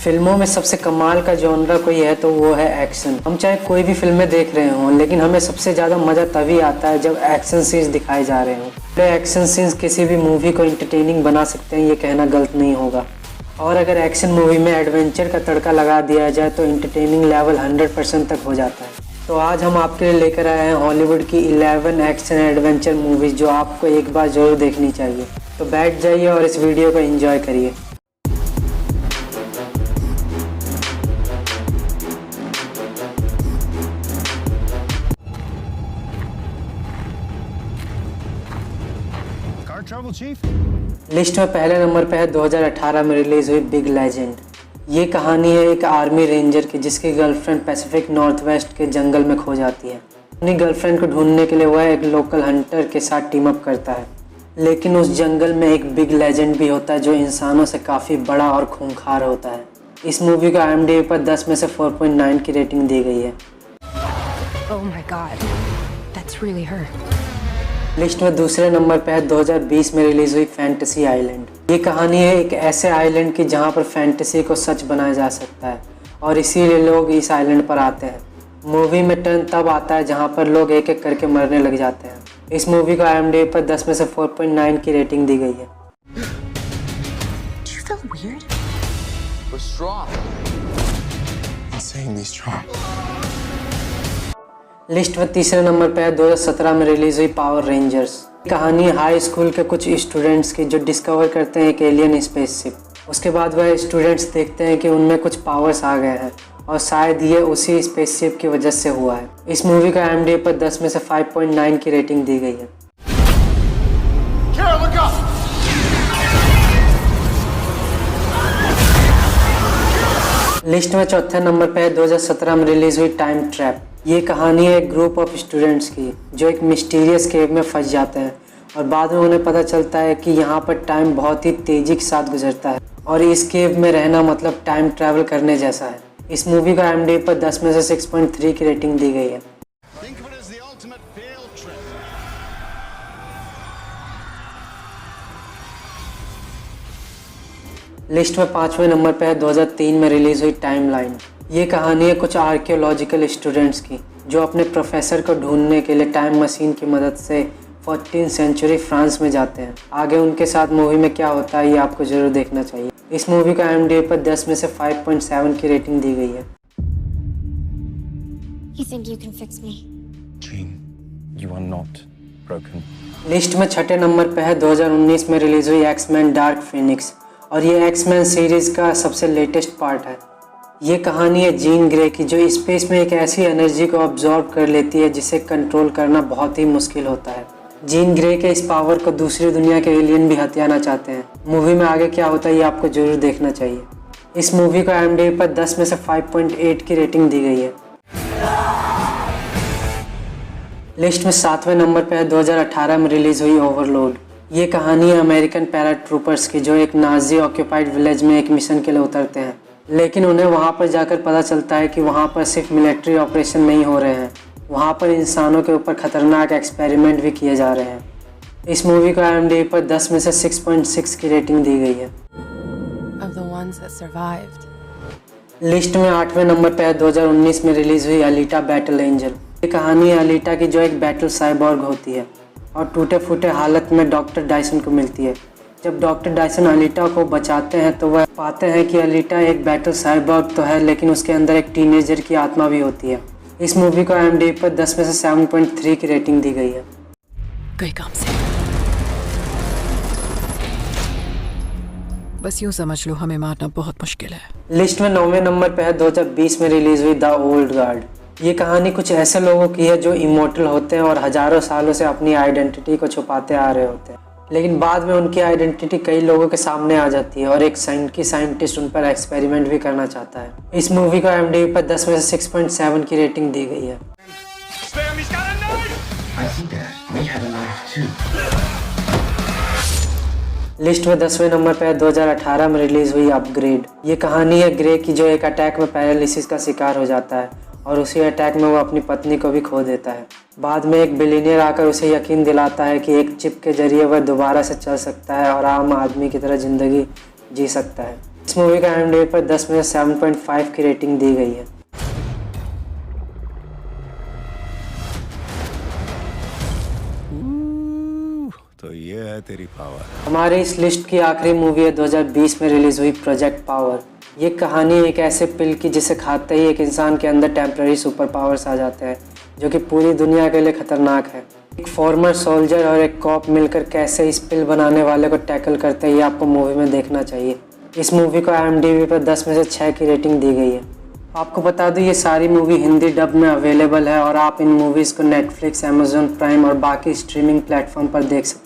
फिल्मों में सबसे कमाल का जॉनरा कोई है तो वो है एक्शन। हम चाहे कोई भी फिल्में देख रहे हों, लेकिन हमें सबसे ज़्यादा मज़ा तभी आता है जब एक्शन सीन्स दिखाए जा रहे हों। पूरे एक्शन सीन्स किसी भी मूवी को इंटरटेनिंग बना सकते हैं, ये कहना गलत नहीं होगा। और अगर एक्शन मूवी में एडवेंचर का तड़का लगा दिया जाए तो इंटरटेनिंग लेवल 100% तक हो जाता है। तो आज हम आपके लिए लेकर आए हैं हॉलीवुड की 11 एक्शन एडवेंचर मूवीज़ जो आपको एक बार ज़रूर देखनी चाहिए। तो बैठ जाइए और इस वीडियो को एंजॉय करिए। लिस्ट में पहले नंबर पे है 2018 में रिलीज हुई बिग लेजेंड। ये कहानी है एक आर्मी रेंजर की जिसकी गर्लफ्रेंड पैसिफिक नॉर्थ वेस्ट के जंगल में खो जाती है। अपनी गर्लफ्रेंड को ढूंढने के लिए वह एक लोकल हंटर के साथ टीम अप करता है, लेकिन उस जंगल में एक बिग लेजेंड भी होता है जो इंसानों से काफ़ी बड़ा और खूंखार होता है। इस मूवी को IMDb पर 10 में से 4.9 की रेटिंग दी गई है। Oh my God, that's really her. List में दूसरे नंबर पर है 2020 में रिलीज हुई फैंटेसी आइलैंड। ये कहानी है एक ऐसे आइलैंड की जहाँ पर फैंटेसी को सच बनाया जा सकता है और इसीलिए लोग इस आइलैंड पर आते हैं। मूवी में टर्न तब आता है जहाँ पर लोग एक एक करके मरने लग जाते हैं। इस मूवी को IMDb पर 10 में से 4.9 की रेटिंग दी गई है। लिस्ट में तीसरे नंबर पर है 2017 में रिलीज हुई पावर रेंजर्स। कहानी हाई स्कूल के कुछ स्टूडेंट्स की जो डिस्कवर करते हैं एक एलियन स्पेसशिप। उसके बाद वह स्टूडेंट्स देखते हैं कि उनमें कुछ पावर्स आ गए हैं और शायद ये उसी स्पेसशिप की वजह से हुआ है। इस मूवी को IMDb पर 10 में से 5.9 की रेटिंग दी गई है। लिस्ट में चौथे नंबर पर है 2017 में रिलीज हुई टाइम ट्रैप। ये कहानी है एक ग्रुप ऑफ स्टूडेंट्स की जो एक मिस्टीरियस केव में फंस जाते हैं और बाद में उन्हें पता चलता है कि यहाँ पर टाइम बहुत ही तेज़ी के साथ गुजरता है और इस केव में रहना मतलब टाइम ट्रैवल करने जैसा है। इस मूवी को IMDb पर 10 में से 6.3 की रेटिंग दी गई है। लिस्ट में 5वें नंबर पर है 2003 में रिलीज हुई टाइमलाइन। ये कहानी है कुछ आर्कियोलॉजिकल स्टूडेंट्स की जो अपने प्रोफेसर को ढूंढने के लिए टाइम मशीन की मदद से 14वीं सेंचुरी फ्रांस में जाते हैं। आगे उनके साथ मूवी में क्या होता है ये आपको जरूर देखना चाहिए। इस मूवी को IMDb पर 10 में से 5.7 की रेटिंग दी गई है। You think you can fix me? Jean, you are not broken. List में छठे नंबर पर है 2019 में रिलीज हुई एक्समैन डार्क फिनिक्स और ये एक्समैन सीरीज का सबसे लेटेस्ट पार्ट है। ये कहानी है जीन ग्रे की जो स्पेस में एक ऐसी एनर्जी को ऑब्जॉर्व कर लेती है जिसे कंट्रोल करना बहुत ही मुश्किल होता है। जीन ग्रे के इस पावर को दूसरी दुनिया के एलियन भी हथियाना चाहते हैं। मूवी में आगे क्या होता है ये आपको जरूर देखना चाहिए। इस मूवी को IMDb पर 10 में से 5.8 की रेटिंग दी गई है। लिस्ट में 7वें नंबर पर है 2018 में रिलीज हुई ओवरलोड। ये कहानी है अमेरिकन पैराट्रूपर्स की जो एक नाजी ऑक्यूपाइड विलेज में एक मिशन के लिए उतरते हैं, लेकिन उन्हें वहां पर जाकर पता चलता है कि वहां पर सिर्फ मिलिट्री ऑपरेशन नहीं हो रहे हैं, वहां पर इंसानों के ऊपर खतरनाक एक्सपेरिमेंट भी किए जा रहे हैं। इस मूवी को IMDb पर 10 में से 6.6 की रेटिंग दी गई है। लिस्ट में 8वें नंबर पर है 2019 में रिलीज हुई अलीटा बैटल एंजल। ये कहानी है अलीटा की जो एक बैटल साइबॉर्ग होती है और टूटे फूटे हालत में डॉक्टर डायसन को मिलती है। जब डॉक्टर डायसन अलीटा को बचाते हैं तो वह पाते हैं कि अलीटा एक बैटल साइबॉर्ग तो है, लेकिन उसके अंदर एक टीनेजर की आत्मा भी होती है। इस मूवी को IMDb पर 10 में से 7.3 की रेटिंग दी गई है। गए काम से। बस यूं समझ लो हमें मारना बहुत मुश्किल है। लिस्ट में 9वें नंबर पर है 2020 में रिलीज हुई द ओल्ड गार्ड। ये कहानी कुछ ऐसे लोगों की है जो इमोर्टल होते हैं और हजारों सालों से अपनी आइडेंटिटी को छुपाते आ रहे होते हैं, लेकिन बाद में उनकी आइडेंटिटी कई लोगों के सामने आ जाती है और एक साइंटिस्ट उन पर एक्सपेरिमेंट भी करना चाहता है। इस मूवी को IMDb पर 10 में से 6.7 की रेटिंग दी गई है। लिस्ट में 10वें नंबर पर 2018 में रिलीज हुई अपग्रेड। ये कहानी है ग्रे की जो एक अटैक में पैरालिसिस का शिकार हो जाता है और उसी अटैक में वो अपनी पत्नी को भी खो देता है। बाद में एक बिलियनियर आकर उसे यकीन दिलाता है कि एक चिप के जरिए वह दोबारा से चल सकता है और आम आदमी की तरह ज़िंदगी जी सकता है। इस मूवी का IMDb पर 10 में से 7.5 की रेटिंग दी गई है। तो ये है तेरी पावर। हमारी इस लिस्ट की आखिरी मूवी है 2020 में रिलीज हुई प्रोजेक्ट पावर। ये कहानी एक ऐसे पिल की जिसे खाते ही एक इंसान के अंदर टेम्पररी सुपर पावर्स आ जाते हैं, जो कि पूरी दुनिया के लिए खतरनाक है। एक फॉर्मर सोल्जर और एक कॉप मिलकर कैसे इस पिल बनाने वाले को टैकल करते हैं, ये आपको मूवी में देखना चाहिए। इस मूवी को IMDb पर 10 में से 6 की रेटिंग दी गई है। आपको बता दूं ये सारी मूवी हिंदी डब में अवेलेबल है और आप इन मूवीज़ को नेटफ्लिक्स, अमेजोन प्राइम और बाकी स्ट्रीमिंग प्लेटफॉर्म पर देख सकते हैं।